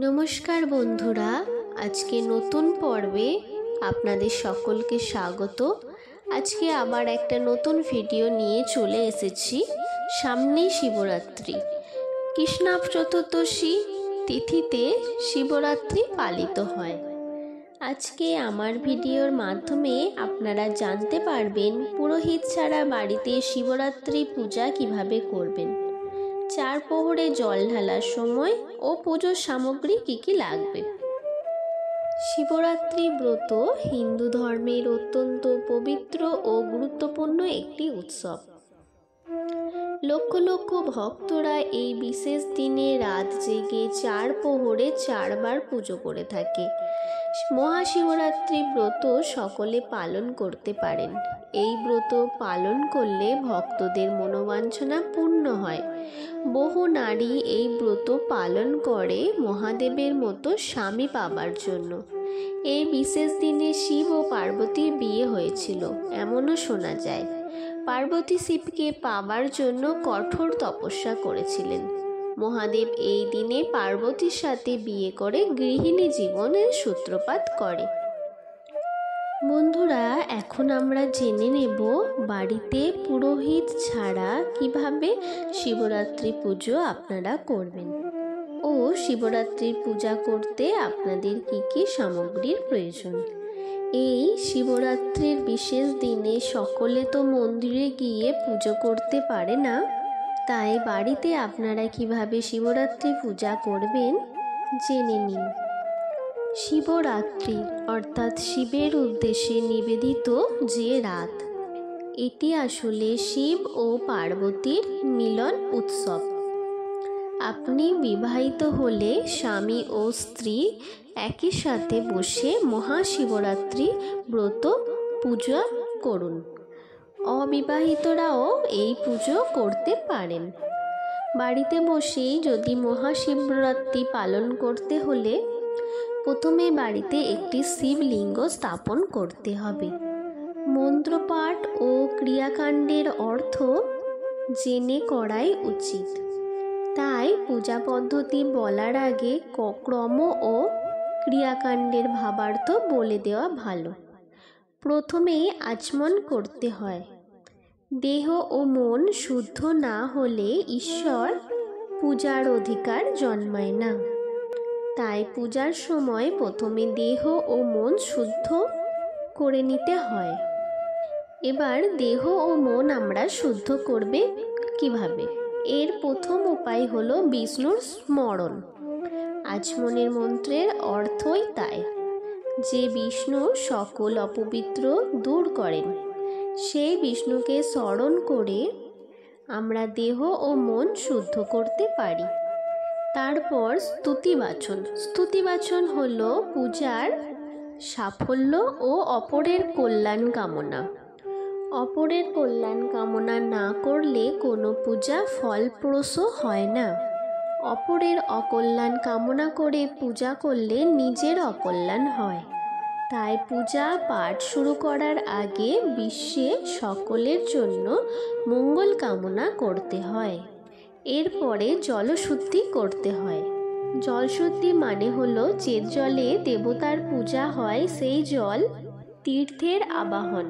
নমস্কার বন্ধুরা, আজকে নতুন পর্বে আপনাদের সকলকে স্বাগত। আজকে আবার একটা নতুন ভিডিও নিয়ে চলে এসেছি। সামনেই শিবরাত্রি, কৃষ্ণ চতুর্দশী তিথিতে শিবরাত্রি পালিত হয়। আজকে আমার ভিডিওর মাধ্যমে আপনারা জানতে পারবেন পুরোহিত ছাড়া বাড়িতে শিবরাত্রি পূজা কিভাবে করবেন, চার প্রহরে জল ঢালার সময় ও পুজোর সামগ্রী কী কী লাগবে। শিবরাত্রি ব্রত হিন্দু ধর্মের অত্যন্ত পবিত্র ও গুরুত্বপূর্ণ একটি উৎসব। লক্ষ লক্ষ ভক্তরা এই বিশেষ দিনে রাত জেগে চার প্রহরে চারবার পুজো করে থাকে। মহাশিবরাত্রি ব্রত সকলে পালন করতে পারেন। এই ব্রত পালন করলে ভক্তদের মনোবাঞ্ছনা পূর্ণ হয়। বহু নারী এই ব্রত পালন করে মহাদেবের মতো স্বামী পাবার জন্য। এই বিশেষ দিনে শিব ও পার্বতীর বিয়ে হয়েছিল এমনও শোনা যায়। পার্বতী শিবকে পাবার জন্য কঠোর তপস্যা করেছিলেন। মহাদেব এই দিনে পার্বতীর সাথে বিয়ে করে গৃহিণী জীবনের সূত্রপাত করে। বন্ধুরা, এখন আমরা জেনে নেব বাড়িতে পুরোহিত ছাড়া কিভাবে শিবরাত্রি পুজো আপনারা করবেন ও শিবরাত্রির পূজা করতে আপনাদের কি কি সামগ্রীর প্রয়োজন। এই শিবরাত্রির বিশেষ দিনে সকলে তো মন্দিরে গিয়ে পুজো করতে পারে না, তাই বাড়িতে আপনারা কিভাবে শিবরাত্রি পূজা করবেন জেনে নিন। শিবরাত্রি অর্থাৎ শিবের উদ্দেশ্যে নিবেদিত যে রাত, এটি আসলে শিব ও পার্বতীর মিলন উৎসব। আপনি বিবাহিত হলে স্বামী ও স্ত্রী একই সাথে বসে মহাশিবরাত্রি ব্রত পূজা করুন। অবিবাহিতরাও এই পুজো করতে পারেন। বাড়িতে বসেই যদি মহাশিবরাত্রি পালন করতে হলে প্রথমে বাড়িতে একটি শিবলিঙ্গ স্থাপন করতে হবে। মন্ত্রপাঠ ও ক্রিয়াকাণ্ডের অর্থ জেনে করাই উচিত, তাই পূজা পদ্ধতি বলার আগে ক্রম ও ক্রিয়াকাণ্ডের ভাবার্থ বলে দেওয়া ভালো। প্রথমে আচমন করতে হয়। দেহ ও মন শুদ্ধ না হলে ঈশ্বর পূজার অধিকার জন্মায় না। তাই পূজার সময় প্রথমে দেহ ও মন শুদ্ধ করে নিতে হয়। এবার দেহ ও মন আমরা শুদ্ধ করবে কিভাবে? এর প্রথম উপায় হলো বিষ্ণুর স্মরণ। আচমনের মন্ত্রের অর্থই তাই, যে বিষ্ণু সকল অপবিত্র দূর করেন। সেই বিষ্ণুকে স্মরণ করে আমরা দেহ ও মন শুদ্ধ করতে পারি। তারপর স্তুতিবাচন হলো পূজার সাফল্য ও অপরের কল্যাণ কামনা। অপরের কল্যাণ কামনা না করলে কোনো পূজা ফলপ্রসূ হয় না। অপরের অকল্যাণ কামনা করে পূজা করলে নিজের অকল্যাণ হয়। তাই পূজা পাঠ শুরু করার আগে বিশ্বে সকলের জন্য মঙ্গল কামনা করতে হয়। এরপরে জলশুদ্ধি করতে হয়। জলশুদ্ধি মানে হলো যে জলে দেবতার পূজা হয় সেই জল তীর্থের আবাহন।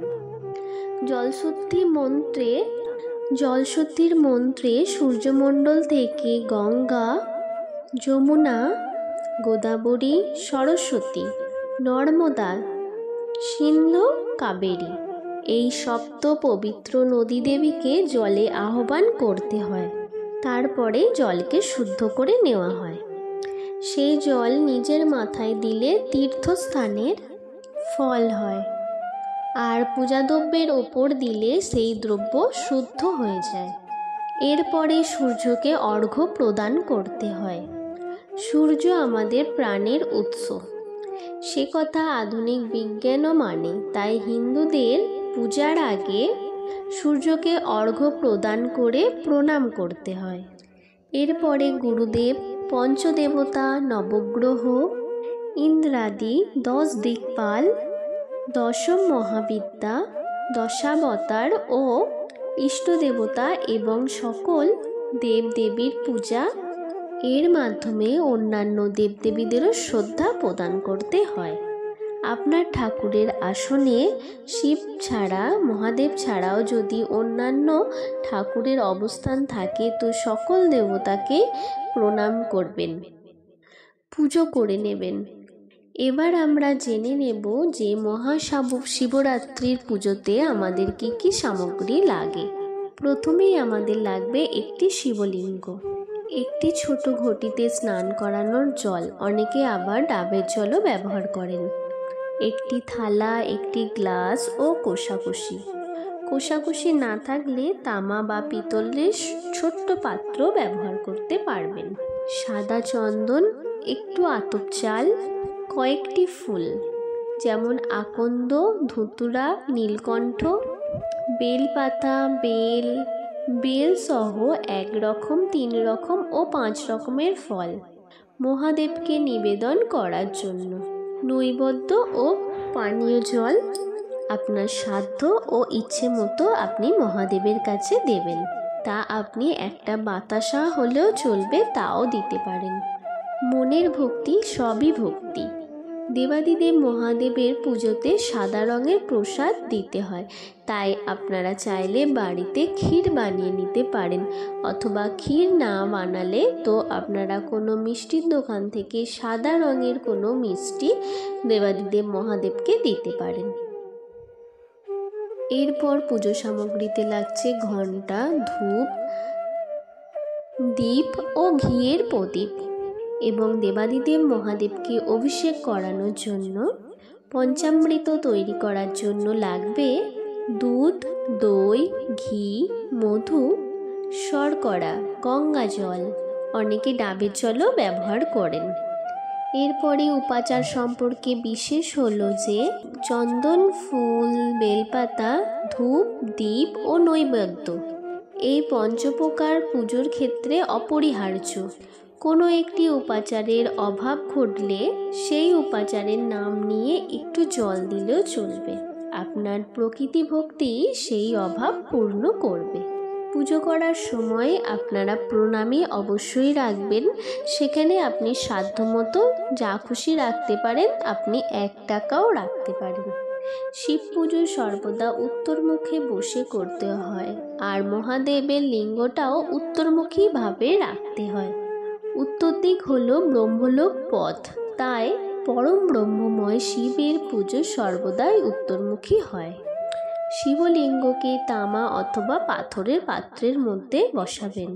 জলশুদ্ধির মন্ত্রে সূর্যমণ্ডল থেকে গঙ্গা, যমুনা, গোদাবরী, সরস্বতী, নর্মদা, সিন্ধু, কাবেরী এই সপ্ত পবিত্র নদী দেবীকে জলে আহ্বান করতে হয়। তারপরে জলকে শুদ্ধ করে নেওয়া হয়। সেই জল নিজের মাথায় দিলে তীর্থস্থানের ফল হয়, আর পূজাদ্রব্যের ওপর দিলে সেই দ্রব্য শুদ্ধ হয়ে যায়। এরপরে সূর্যকে অর্ঘ্য প্রদান করতে হয়। সূর্য আমাদের প্রাণের উৎস, সে কথা আধুনিক বিজ্ঞানও মানে। তাই হিন্দুদের পূজার আগে সূর্যকে অর্ঘ্য প্রদান করে প্রণাম করতে হয়। এরপরে গুরুদেব, পঞ্চদেবতা, নবগ্রহ, ইন্দ্রাদি, 10 দিকপাল, দশম মহাবিদ্যা, দশাবতার ও ইষ্টদেবতা এবং সকল দেবদেবীর পূজা এর মাধ্যমে অন্যান্য দেবদেবীদেরও শ্রদ্ধা প্রদান করতে হয়। আপনার ঠাকুরের আসনে শিব ছাড়া, মহাদেব ছাড়াও যদি অন্যান্য ঠাকুরের অবস্থান থাকে তো সকল দেবতাকে প্রণাম করবেন, পুজো করে নেবেন। এবার আমরা জেনে নেব যে শিবরাত্রির পুজোতে আমাদের কি কি সামগ্রী লাগে। প্রথমেই আমাদের লাগবে একটি শিবলিঙ্গ, একটি ছোট ঘটিতে স্নান করানোর জল, অনেকে আবার ডাবের জলও ব্যবহার করেন, একটি থালা, একটি গ্লাস ও কোষাকুষি না থাকলে তামা বা পিতলের ছোট্ট পাত্র ব্যবহার করতে পারবেন, সাদা চন্দন, একটু আতপ চাল, কয়েকটি ফুল যেমন আকন্দ, ধুতুরা, নীলকণ্ঠ, বেলপাতা, বেল সহ 1 রকম, 3 রকম ও 5 রকমের ফল মহাদেবকে নিবেদন করার জন্য, নৈবেদ্য ও পানীয় জল আপনার সাধ্য ও ইচ্ছে মতো আপনি মহাদেবের কাছে দেবেন। তা আপনি একটা বাতাসা হলেও চলবে, তাও দিতে পারেন। মনের ভক্তি সবই ভক্তি। দেবাদিদেব মহাদেবের পুজোতে সাদা রঙের প্রসাদ দিতে হয়, তাই আপনারা চাইলে বাড়িতে ক্ষীর বানিয়ে নিতে পারেন, অথবা ক্ষীর না বানালে তো আপনারা কোনো মিষ্টির দোকান থেকে সাদা রঙের কোনো মিষ্টি দেবাদিদেব মহাদেবকে দিতে পারেন। এরপর পুজো সামগ্রীতে লাগছে ঘণ্টা, ধূপ, দীপ ও ঘিয়ের প্রদীপ। এবং দেবাদিদেব মহাদেবকে অভিষেক করানোর জন্য পঞ্চামৃত তৈরি করার জন্য লাগবে দুধ, দই, ঘি, মধু, শর্করা, গঙ্গা জল, অনেকে ডাবের জলও ব্যবহার করেন। এরপরে উপাচার সম্পর্কে বিশেষ হলো যে চন্দন, ফুল, বেলপাতা, ধূপ, দীপ ও নৈবেদ্য এই পঞ্চপ্রকার পুজোর ক্ষেত্রে অপরিহার্য। কোনো একটি উপাচারের অভাব ঘটলে সেই উপাচারের নাম নিয়ে একটু জল দিলেও চলবে, আপনার প্রকৃতি ভক্তি সেই অভাব পূর্ণ করবে। পুজো করার সময় আপনারা প্রণামী অবশ্যই রাখবেন, সেখানে আপনি সাধ্যমতো যা খুশি রাখতে পারেন, আপনি 1 টাকাও রাখতে পারেন। শিব পুজো সর্বদা উত্তরমুখে বসে করতে হয়, আর মহাদেবের লিঙ্গটাও উত্তরমুখীভাবে রাখতে হয়। উত্তর দিক হলো ব্রহ্মলোক পথ, তাই পরম ব্রহ্মময় শিবের পুজো সর্বদাই উত্তরমুখী হয়। শিবলিঙ্গকে তামা অথবা পাথরের পাত্রের মধ্যে বসাবেন।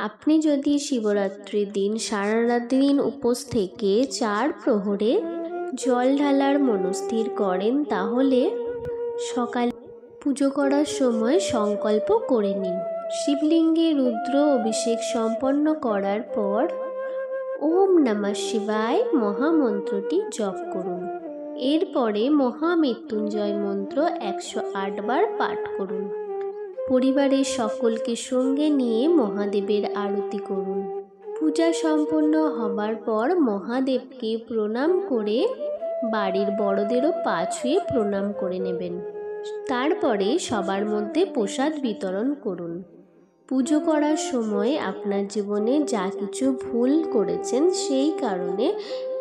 আপনি যদি শিবরাত্রির দিন সারা রাত দিন উপোস থেকে 4 প্রহরে জল ঢালার মনস্থির করেন, তাহলে সকালে পুজো করার সময় সংকল্প করে নিন। শিবলিঙ্গে রুদ্র অভিষেক সম্পন্ন করার পর ওম নমঃ শিবায় মহামন্ত্রটি জপ করুন। এরপরে মহামৃত্যুঞ্জয় মন্ত্র 108 বার পাঠ করুন। পরিবারের সকলকে সঙ্গে নিয়ে মহাদেবের আরতি করুন। পূজা সম্পন্ন হবার পর মহাদেবকে প্রণাম করে বাড়ির বড়দেরও পা ছুঁয়ে প্রণাম করে নেবেন। তারপরে সবার মধ্যে প্রসাদ বিতরণ করুন। পুজো করার সময় আপনার জীবনে যা কিছু ভুল করেছেন সেই কারণে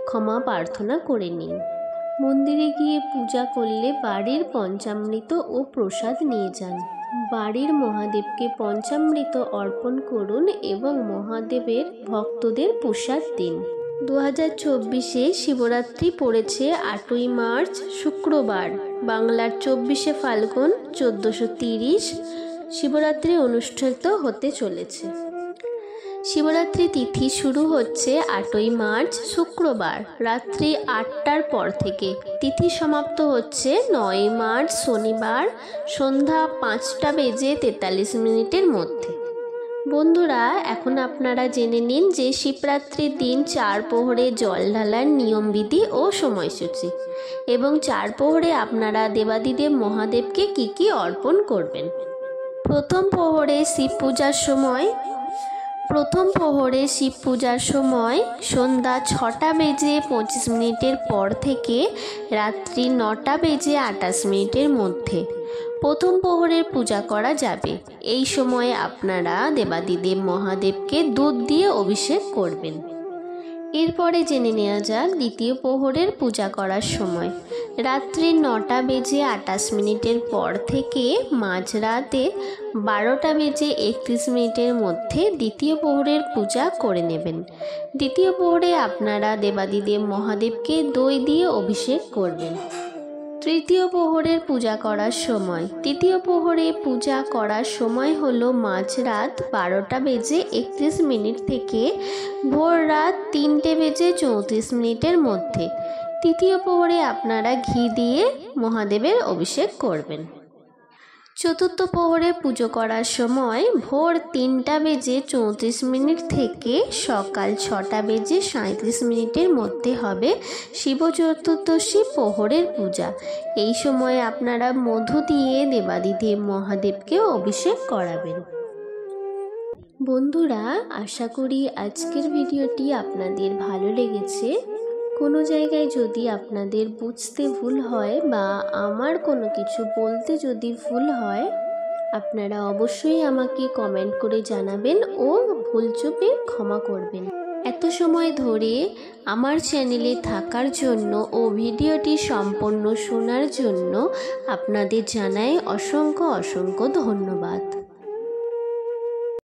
ক্ষমা প্রার্থনা করে নিন। মন্দিরে গিয়ে পূজা করলে বাড়ির পঞ্চামৃত ও প্রসাদ নিয়ে যান। বাড়ির মহাদেবকে পঞ্চামৃত অর্পণ করুন এবং মহাদেবের ভক্তদের প্রসাদ দিন। 2024-এ শিবরাত্রি পড়েছে 8ই মার্চ শুক্রবার, বাংলার 24শে ফাল্গুন 1430 শিবরাত্রি অনুষ্ঠিত হতে চলেছে। শিবরাত্রি তিথি শুরু হচ্ছে 8ই মার্চ শুক্রবার রাত্রি 8টার পর থেকে। তিথি সমাপ্ত হচ্ছে 9ই মার্চ শনিবার সন্ধ্যা 5:43 মধ্যে। বন্ধুরা, এখন আপনারা জেনে নিন যে শিবরাত্রির দিন 4 প্রহরে জল ঢালার নিয়মবিধি ও সময়সূচি, এবং 4 প্রহরে আপনারা দেবাদিদেব মহাদেবকে কি কি অর্পণ করবেন। প্রথম প্রহরে শিব পূজার সময় সন্ধ্যা 6:25 পর থেকে রাত্রি 9:28 মধ্যে। প্রথম প্রহরের পূজা করা যাবে। এই সময়ে আপনারা দেবাদিদেব মহাদেবকে দুধ দিয়ে অভিষেক করবেন। এরপরে জেনে নেওয়া যাক দ্বিতীয় প্রহরের পূজা করার সময়। রাত্রি 9:28 পর থেকে মাঝরাতে 12:31 মধ্যে দ্বিতীয় প্রহরের পূজা করে নেবেন। দ্বিতীয় প্রহরে আপনারা দেবাদিদেব মহাদেবকে দই দিয়ে অভিষেক করবেন। তৃতীয় প্রহরের পূজা করার সময়। তৃতীয় প্রহরে পূজা করার সময় হলো মাঝরাত 12:31 থেকে ভোর রাত 3:34 মধ্যে। তৃতীয় প্রহরে আপনারা ঘি দিয়ে মহাদেবের অভিষেক করবেন। চতুর্থ প্রহরে পুজো করার সময় ভোর 3:34 থেকে সকাল 6:37 মধ্যে হবে শিব চতুর্দশী প্রহরের পূজা। এই সময় আপনারা মধু দিয়ে দেবাদিদেব মহাদেবকে অভিষেক করাবেন। বন্ধুরা, আশা করি আজকের ভিডিওটি আপনাদের ভালো লেগেছে। কোনো জায়গায় যদি আপনাদের বুঝতে ভুল হয় বা আমার কোনো কিছু বলতে যদি ভুল হয়, আপনারা অবশ্যই আমাকে কমেন্ট করে জানাবেন ও ভুলচুপে ক্ষমা করবেন। এত সময় ধরে আমার চ্যানেলে থাকার জন্য ও ভিডিওটি সম্পূর্ণ শোনার জন্য আপনাদের জানাই অসংখ্য অসংখ্য ধন্যবাদ।